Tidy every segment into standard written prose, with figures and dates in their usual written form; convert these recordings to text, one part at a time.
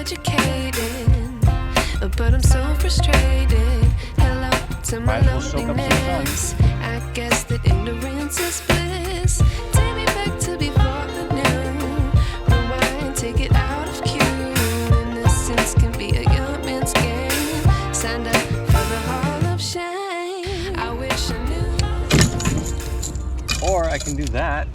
educated, but I'm so frustrated. Hello to my loneliness. I guess that ignorance is bliss. Take me back to before the new. Rewind, take it out of cue. Innocence can be a young man's game. Signed up for the hall of shame. I wish I knew. Or I can do that.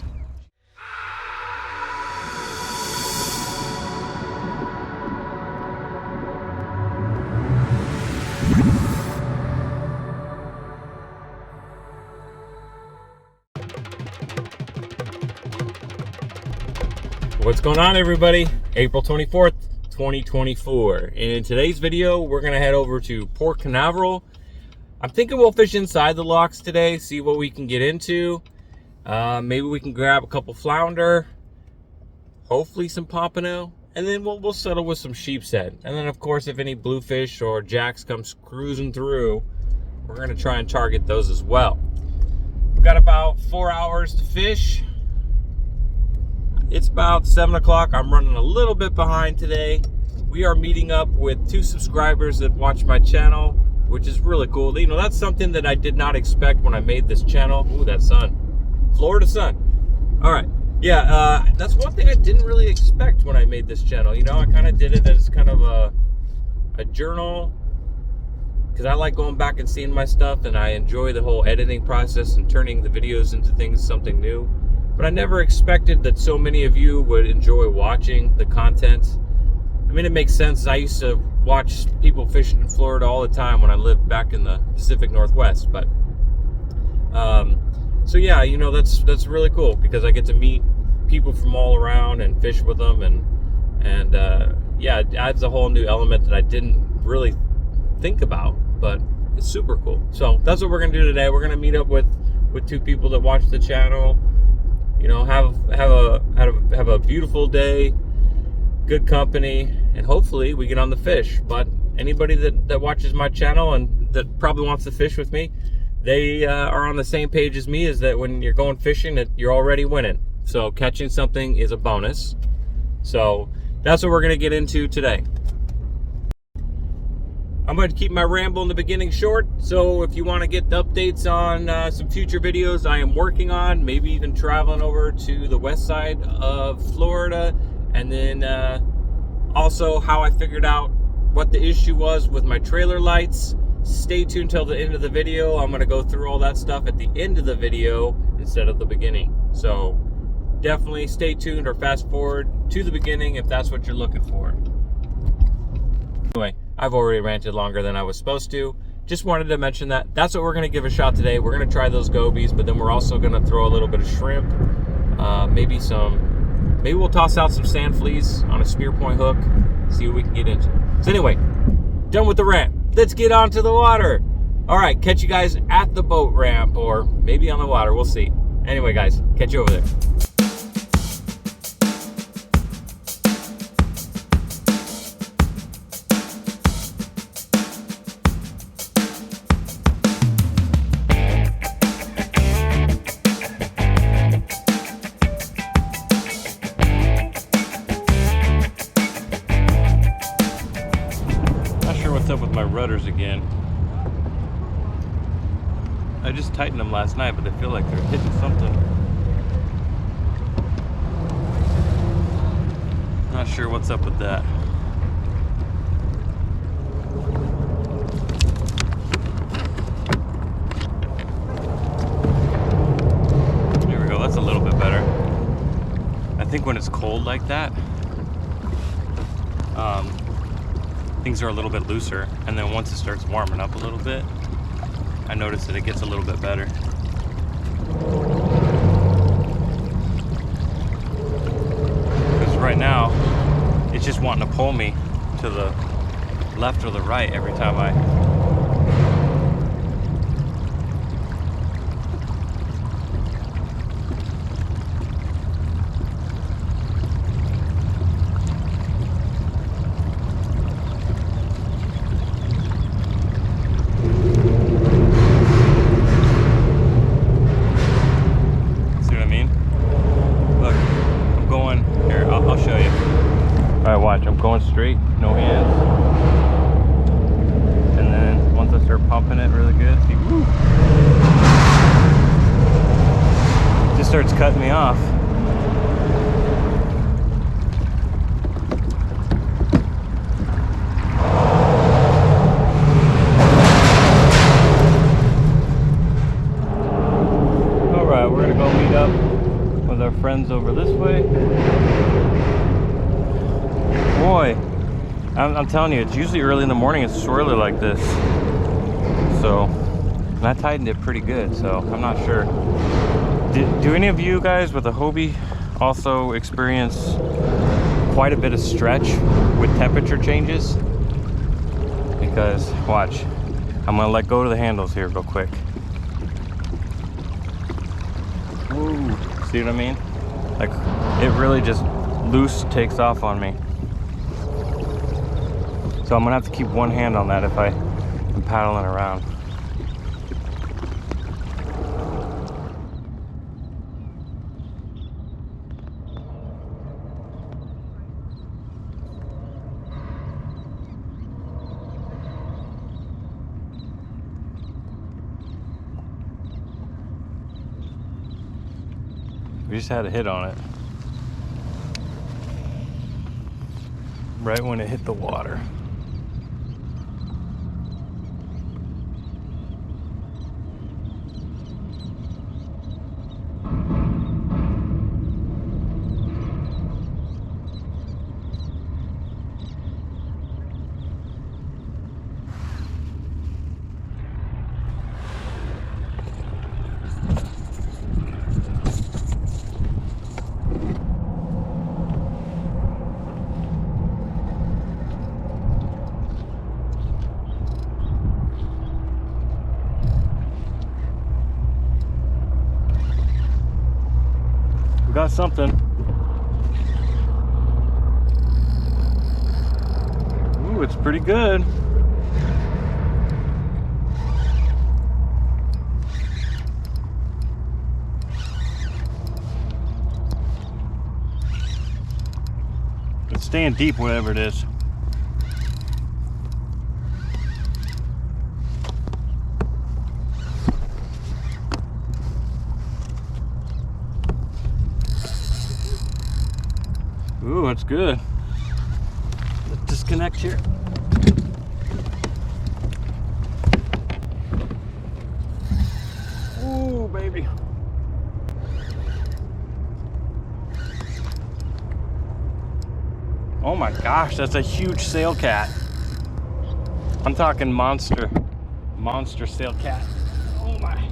What's going on, everybody? April 24th, 2024. And in today's video, we're gonna head over to Port Canaveral. I'm thinking we'll fish inside the locks today, see what we can get into. Maybe we can grab a couple flounder, hopefully some pompano, and then we'll settle with some sheepshead. And then, of course, if any bluefish or jacks comes cruising through, we're gonna try and target those as well. We've got about 4 hours to fish. It's about 7 o'clock. I'm running a little bit behind today. We are meeting up with 2 subscribers that watch my channel, which is really cool. You know, that's something that I did not expect when I made this channel. Ooh, that sun. Florida sun. All right. Yeah, that's one thing I didn't really expect when I made this channel. You know, I kind of did it as kind of a journal, because I like going back and seeing my stuff, and I enjoy the whole editing process and turning the videos into something new. But I never expected that so many of you would enjoy watching the content. I mean, it makes sense. I used to watch people fishing in Florida all the time when I lived back in the Pacific Northwest. But so yeah, you know, that's really cool, because I get to meet people from all around and fish with them, and yeah, it adds a whole new element that I didn't really think about, but it's super cool. So that's what we're gonna do today. We're gonna meet up with 2 people that watch the channel. You know, have a beautiful day, good company, and hopefully we get on the fish. But anybody that watches my channel and that probably wants to fish with me, they are on the same page as me, is that when you're going fishing, that you're already winning. So catching something is a bonus. So that's what we're gonna get into today. I'm going to keep my ramble in the beginning short, so if you want to get updates on some future videos I am working on, maybe even traveling over to the west side of Florida, and then also how I figured out what the issue was with my trailer lights, stay tuned till the end of the video. I'm going to go through all that stuff at the end of the video instead of the beginning. So definitely stay tuned or fast forward to the beginning if that's what you're looking for. Anyway, I've already ranted longer than I was supposed to. Just wanted to mention that. That's what we're going to give a shot today. We're going to try those gobies, but then we're also going to throw a little bit of shrimp. Maybe we'll toss out some sand fleas on a spear point hook. See what we can get into. So anyway, done with the rant. Let's get on to the water. All right, catch you guys at the boat ramp, or maybe on the water. We'll see. Anyway, guys, catch you over there. What's up with my rudders again? I just tightened them last night, but I feel like they're hitting something. Not sure what's up with that. There we go, that's a little bit better. I think when it's cold like that, things are a little bit looser, and then once it starts warming up a little bit, I notice that it gets a little bit better. Because right now, it's just wanting to pull me to the left or the right every time I... Alright, watch, I'm going straight, no hands. And then once I start pumping it really good, see, woo! It just starts cutting me off. Alright, we're gonna go meet up with our friends over this way. Boy, I'm telling you, it's usually early in the morning, it's swirly like this. So, and I tightened it pretty good, so I'm not sure. Do any of you guys with a Hobie also experience quite a bit of stretch with temperature changes? Because, watch, I'm gonna let go of the handles here real quick. Woo, see what I mean? Like, it really just loose takes off on me. So I'm gonna have to keep one hand on that if I'm paddling around. We just had a hit on it. Right when it hit the water. We got something. Ooh, it's pretty good. It's staying deep, whatever it is. Ooh, that's good. Let's disconnect here. Ooh, baby. Oh my gosh, that's a huge sail cat. I'm talking monster sail cat. Oh my.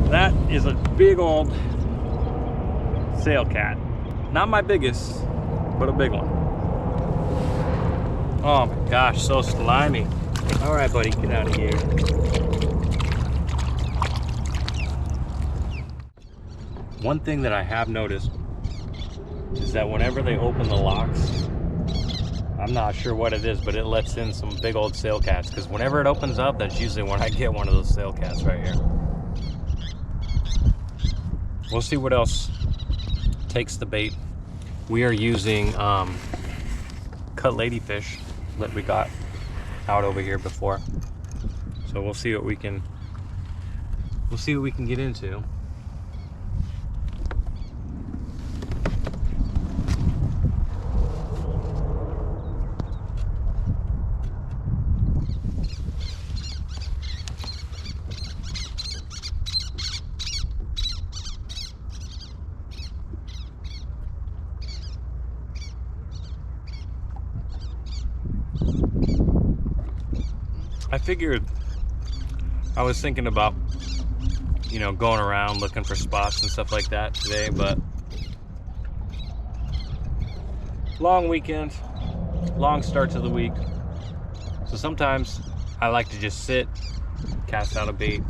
That is a big old sail cat. Not my biggest, but a big one. Oh my gosh, so slimy. All right, buddy, get out of here. One thing that I have noticed is that whenever they open the locks, I'm not sure what it is, but it lets in some big old sail cats. Because whenever it opens up, that's usually when I get one of those sail cats right here. We'll see what else takes the bait. We are using cut ladyfish that we got out over here before. So we'll see what we can get into. I figured, I was thinking about, you know, going around looking for spots and stuff like that today, but long weekend, long start to the week. So sometimes I like to just sit, cast out a bait.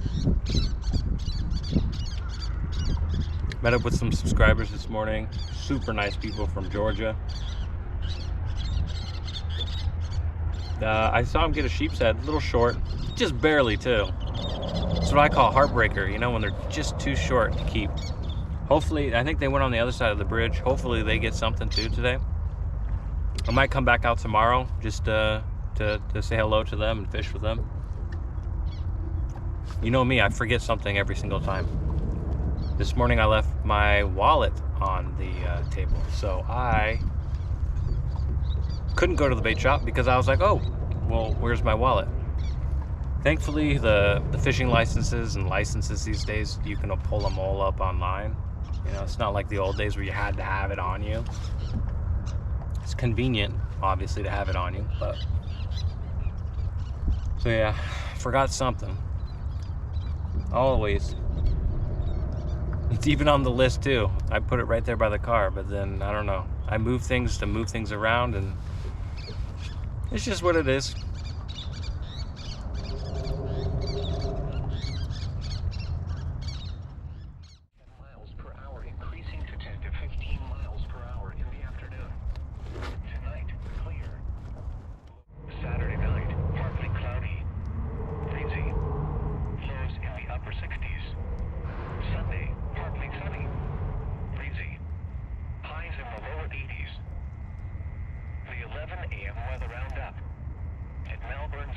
Met up with some subscribers this morning, super nice people from Georgia. I saw him get a sheepshead, a little short, just barely too. That's what I call a heartbreaker, you know, when they're just too short to keep. Hopefully, I think they went on the other side of the bridge. Hopefully they get something too today. I might come back out tomorrow just to say hello to them and fish with them. You know me, I forget something every single time. This morning I left my wallet on the table, so I couldn't go to the bait shop because I was like, oh, well, where's my wallet? Thankfully, the fishing licenses and licenses these days, you can pull them all up online. You know, it's not like the old days where you had to have it on you. It's convenient, obviously, to have it on you, but... So yeah, forgot something. Always. It's even on the list too. I put it right there by the car, but then, I don't know. I move things to move things around, and it's just what it is.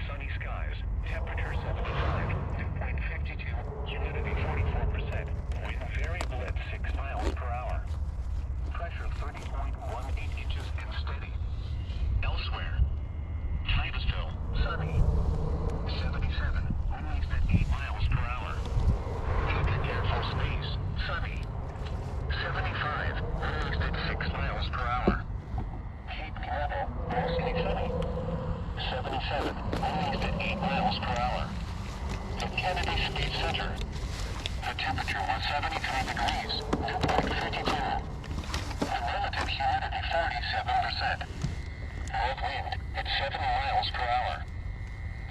Sunny skies, temperature 75, dew point 52, humidity 44%, wind variable at 6 miles per hour. Pressure 30.18 inches and steady. Elsewhere, Titusville, sunny, 77, winds at 8 miles per hour. Cape Air Force Base, sunny, 75, winds at 6 miles per hour. Cape Canaveral, mostly sunny, 77, winds at 8 miles per hour. The Kennedy Space Center, the temperature was 73 degrees, dew point 52. The relative humidity 47%. North wind at 7 miles per hour.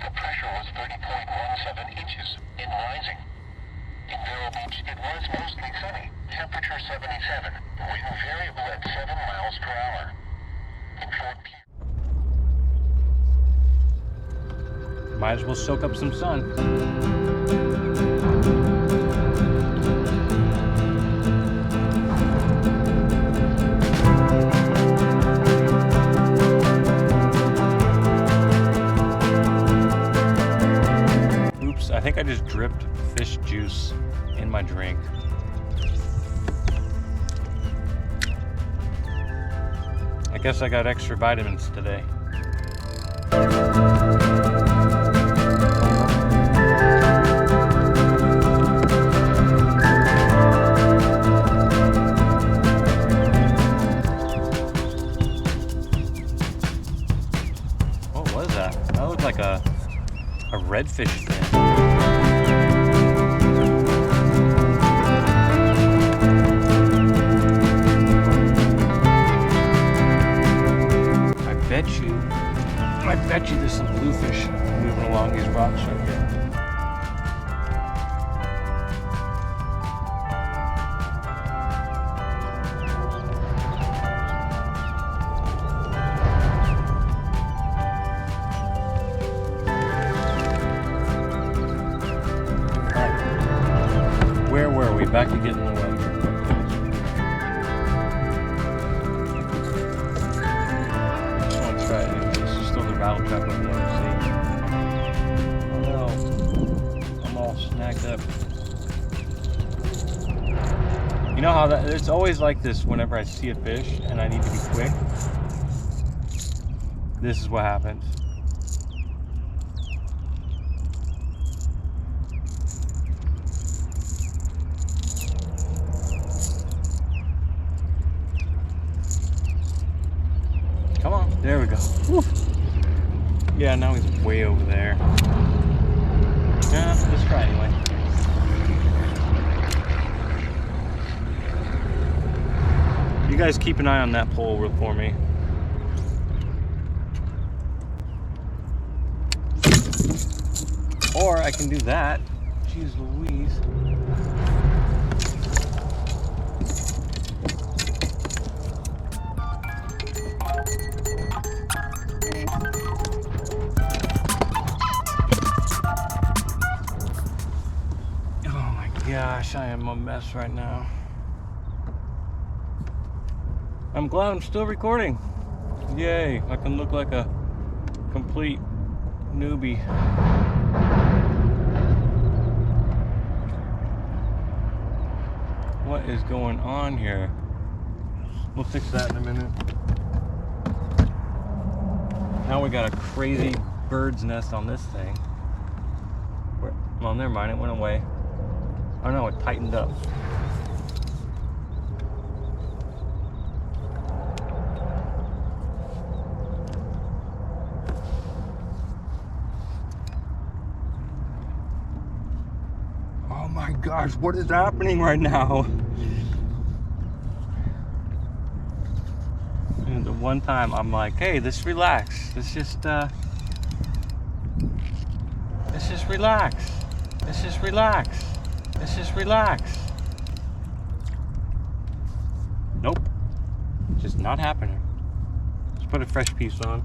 The pressure was 30.17 inches and rising. In Vero Beach, it was mostly sunny, temperature 77, wind variable at 7 miles per hour. In Fort Pierce, Might as well soak up some sun. Oops, I think I just dripped fish juice in my drink. I guess I got extra vitamins today. What was that? That looked like a redfish fin. I bet you there's some bluefish moving along these rocks right here. Where were we? Back to getting the weather. Rattle trap over there, see? Oh no, I'm all snagged up. You know how it's always like this whenever I see a fish and I need to be quick? This is what happens. Come on, there we go. Woo. Yeah, now he's way over there. Yeah, let's try anyway. You guys keep an eye on that pole for me. Or I can do that. Jeez Louise. Oh my gosh, I am a mess right now. I'm glad I'm still recording. Yay, I can look like a complete newbie. What is going on here? We'll fix that in a minute. Now we got a crazy bird's nest on this thing. Well, never mind, it went away. Oh no, it tightened up. Oh my gosh, what is happening right now? And the one time I'm like, hey, let's relax. Let's just relax. Let's just relax. Let's just relax. Nope. Just not happening. Let's put a fresh piece on.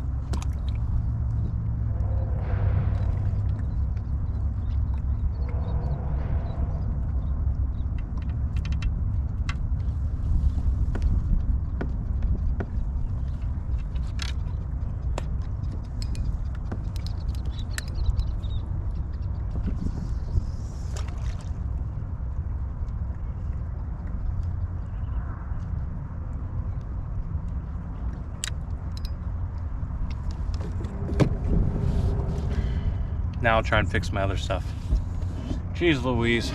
Now I'll try and fix my other stuff. Jeez Louise.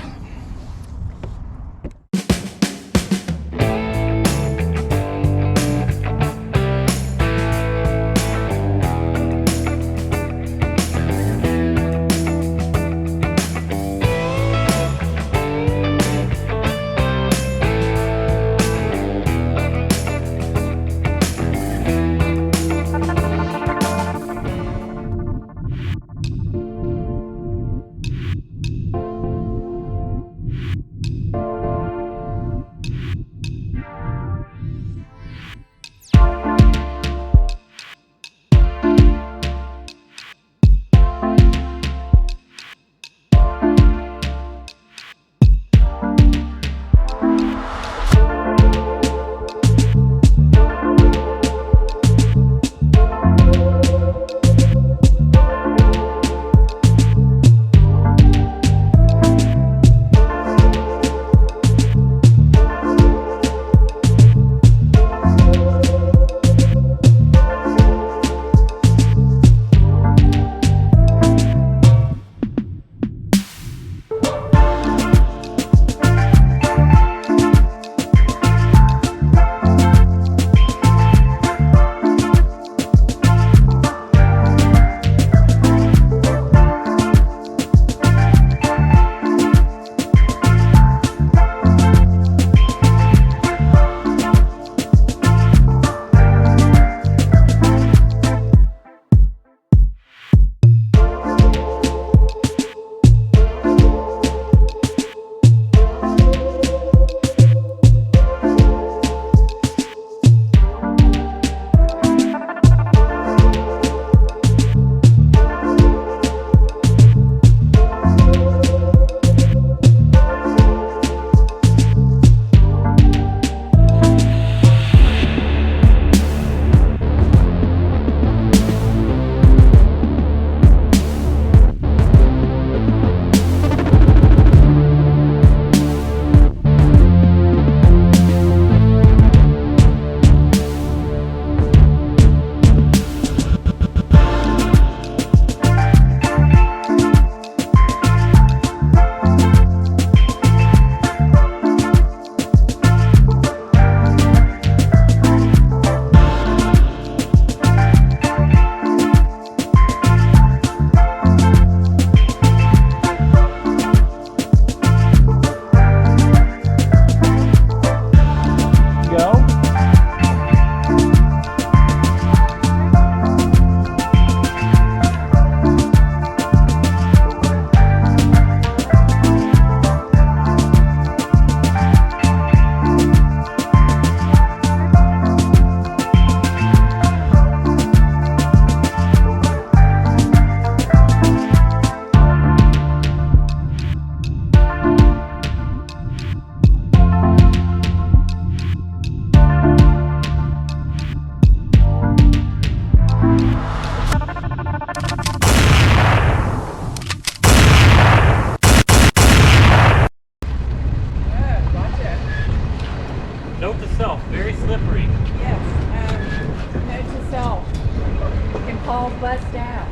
all bust ass.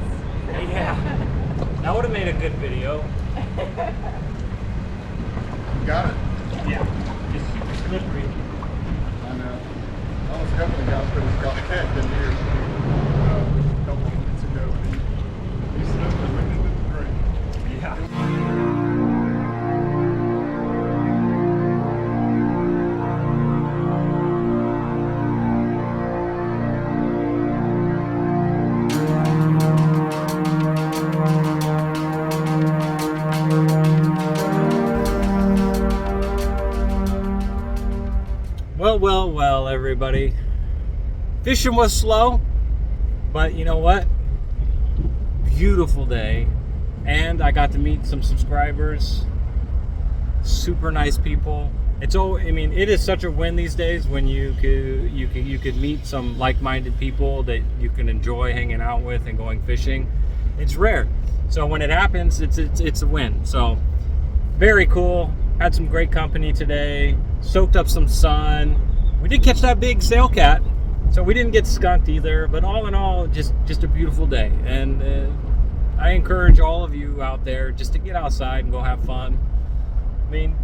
Yeah. That would have made a good video. Got it? Yeah. Just super slippery. I know. I was helping a guy put his kayak in here a couple of minutes ago. He slipped and went into the drain. Yeah. Well, everybody. Fishing was slow, but you know what? Beautiful day. And I got to meet some subscribers. Super nice people. It is such a win these days when you could meet some like-minded people that you can enjoy hanging out with and going fishing. It's rare. So when it happens, it's a win. So very cool. Had some great company today. Soaked up some sun. We did catch that big sail cat, so we didn't get skunked either. But all in all, just a beautiful day. And I encourage all of you out there just to get outside and go have fun. I mean,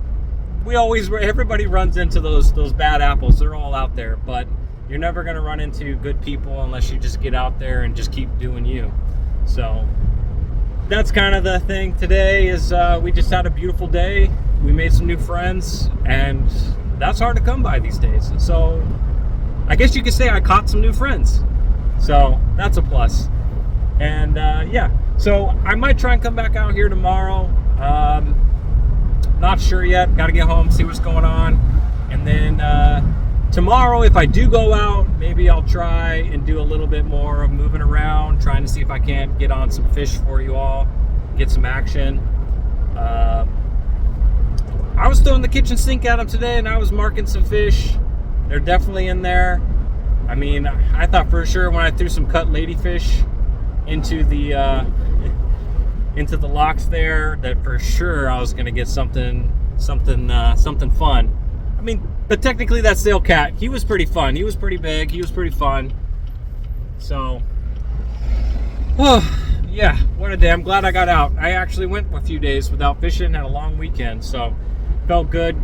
everybody runs into those bad apples. They're all out there, but you're never going to run into good people unless you just get out there and just keep doing you. So that's kind of the thing today. Is we just had a beautiful day. We made some new friends, and that's hard to come by these days. So I guess you could say I caught some new friends. So that's a plus. And yeah, so I might try and come back out here tomorrow. Not sure yet. Got to get home, see what's going on. And then tomorrow, if I do go out, maybe I'll try and do a little bit more of moving around, trying to see if I can't get on some fish for you all, get some action. I was throwing the kitchen sink at them today, and I was marking some fish. They're definitely in there. I mean, I thought for sure when I threw some cut ladyfish into the locks there, that for sure I was gonna get something fun. I mean, but technically that sail cat, he was pretty fun. He was pretty big. He was pretty fun. So, yeah, what a day. I'm glad I got out. I actually went a few days without fishing, had a long weekend, so felt good.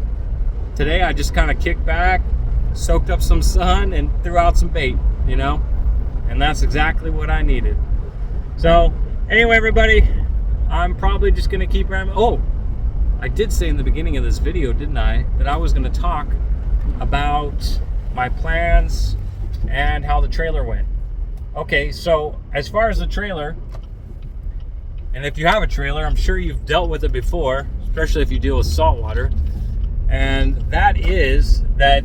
Today I just kind of kicked back, soaked up some sun, and threw out some bait, you know? And that's exactly what I needed. So, anyway, everybody, I'm probably just going to keep rambling. Oh, I did say in the beginning of this video, didn't I, that I was going to talk about my plans and how the trailer went. Okay, so as far as the trailer, and if you have a trailer, I'm sure you've dealt with it before, especially if you deal with saltwater, and that is that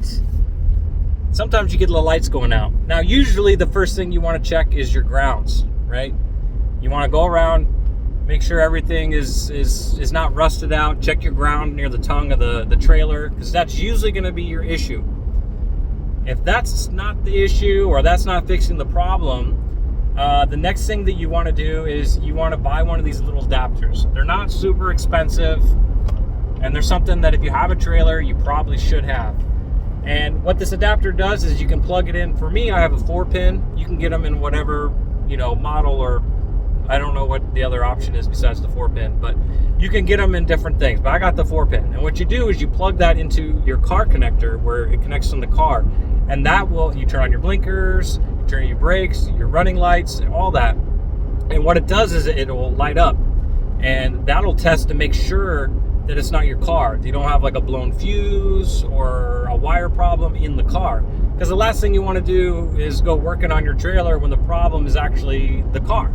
sometimes you get the lights going out. Now, usually the first thing you want to check is your grounds, right? You want to go around, make sure everything is not rusted out, check your ground near the tongue of the trailer, because that's usually going to be your issue. If that's not the issue, or that's not fixing the problem, the next thing that you want to do is you want to buy one of these little adapters. They're not super expensive, and they're something that if you have a trailer, you probably should have. And what this adapter does is you can plug it in. For me, I have a 4-pin. You can get them in whatever, model, or I don't know what the other option is besides the 4-pin, but you can get them in different things. But I got the 4-pin. And what you do is you plug that into your car connector where it connects from the car. And that will, you turn on your blinkers, you turn on your brakes, your running lights, all that. And what it does is it will light up. And that'll test to make sure that it's not your car. You don't have like a blown fuse or a wire problem in the car. Because the last thing you want to do is go working on your trailer when the problem is actually the car.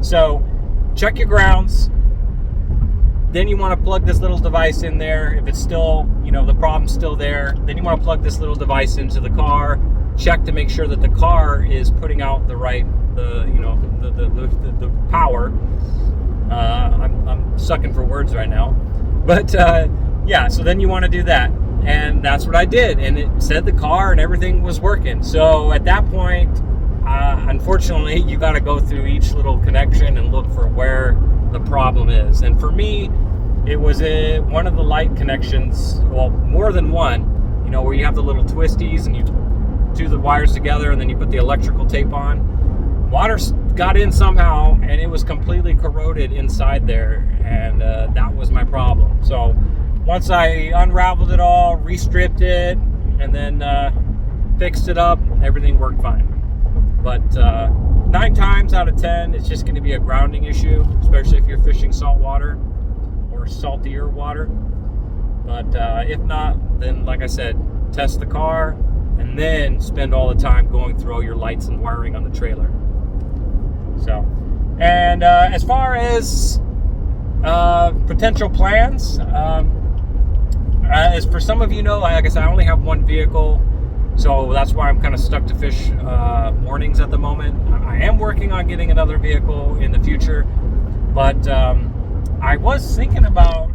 So check your grounds. Then you want to plug this little device in there. If it's still, the problem's still there, then you want to plug this little device into the car. Check to make sure that the car is putting out the right, the power. I'm sucking for words right now. But yeah, so then you want to do that. And that's what I did. And it said the car and everything was working. So at that point, unfortunately, you got to go through each little connection and look for where the problem is. And for me, it was one of the light connections, well, more than one, where you have the little twisties and you do the wires together and then you put the electrical tape on. Water got in somehow, and it was completely corroded inside there, and that was my problem. So once I unraveled it all, restripped it, and then fixed it up, everything worked fine. But 9 times out of 10, it's just going to be a grounding issue, especially if you're fishing saltwater or saltier water. But if not, then like I said, test the car and then spend all the time going through all your lights and wiring on the trailer. So, and as far as potential plans, as for some of you know, like I said, I only have one vehicle, so that's why I'm kind of stuck to fish mornings at the moment. I am working on getting another vehicle in the future, but I was thinking about,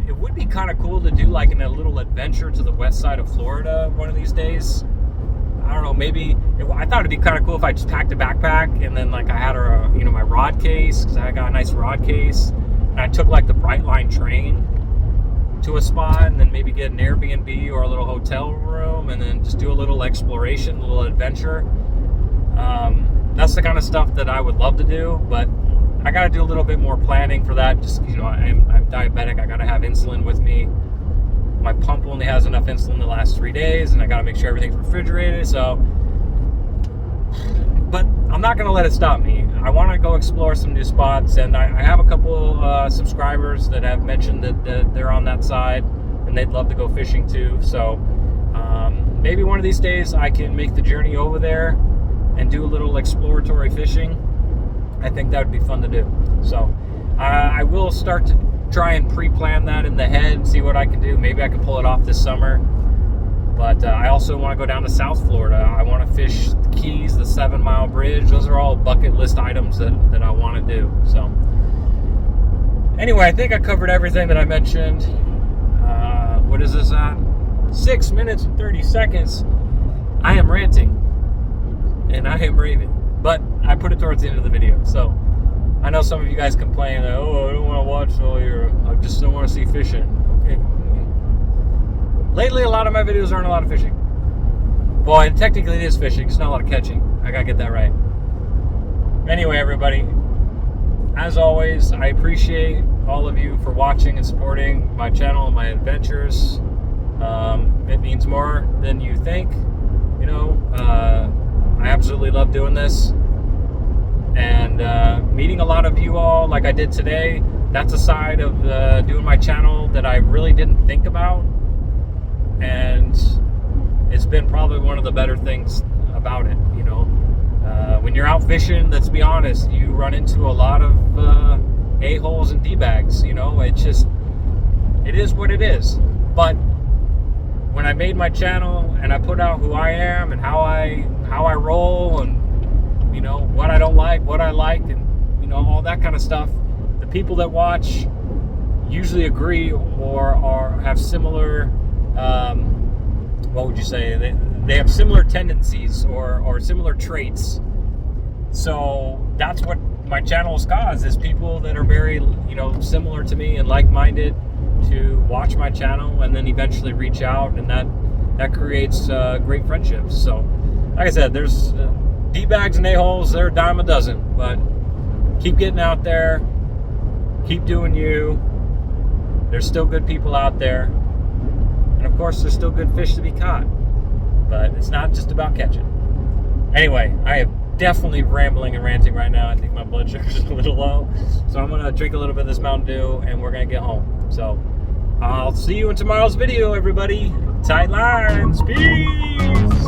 it would be kind of cool to do like a little adventure to the west side of Florida one of these days. I don't know, maybe, I thought it'd be kind of cool if I just packed a backpack and then like I had my rod case, because I got a nice rod case, and I took like the Brightline train to a spot and then maybe get an Airbnb or a little hotel room and then just do a little exploration, a little adventure. That's the kind of stuff that I would love to do, but I got to do a little bit more planning for that. Just, I'm diabetic, I got to have insulin with me. My pump only has enough insulin the last 3 days, and I got to make sure everything's refrigerated. So, but I'm not going to let it stop me. I want to go explore some new spots, and I have a couple subscribers that have mentioned that they're on that side, and they'd love to go fishing too. So maybe one of these days I can make the journey over there and do a little exploratory fishing. I think that would be fun to do. So I will start to try and pre-plan that in the head and see what I can do. Maybe I can pull it off this summer. But I also want to go down to South Florida. I want to fish the Keys, the 7 Mile Bridge. Those are all bucket list items that I want to do. So anyway, I think I covered everything that I mentioned. What is this at? 6 minutes and 30 seconds. I am ranting and I am raving, but I put it towards the end of the video. So I know some of you guys complain that, oh, I don't want to watch all your, I just don't want to see fishing. Okay. Lately, a lot of my videos aren't a lot of fishing. Well, and technically it is fishing, it's not a lot of catching. I gotta get that right. Anyway, everybody, as always, I appreciate all of you for watching and supporting my channel and my adventures. It means more than you think. I absolutely love doing this. And meeting a lot of you all like I did today, that's a side of doing my channel that I really didn't think about, and it's been probably one of the better things about it. When you're out fishing, let's be honest, you run into a lot of a-holes and d-bags. It is what it is. But when I made my channel and I put out who I am and how I roll, and what I don't like, what I like, and all that kind of stuff, the people that watch usually agree or have similar, what would you say, they have similar tendencies or similar traits. So that's what my channel's caused, is people that are very similar to me and like-minded to watch my channel and then eventually reach out, and that creates great friendships. So like I said, there's D-bags and a-holes, they're a dime a dozen, but keep getting out there, keep doing you. There's still good people out there, and of course there's still good fish to be caught, but it's not just about catching. Anyway, I am definitely rambling and ranting right now. I think my blood sugar is a little low, so I'm gonna drink a little bit of this Mountain Dew and we're gonna get home. So I'll see you in tomorrow's video, everybody. Tight lines, peace.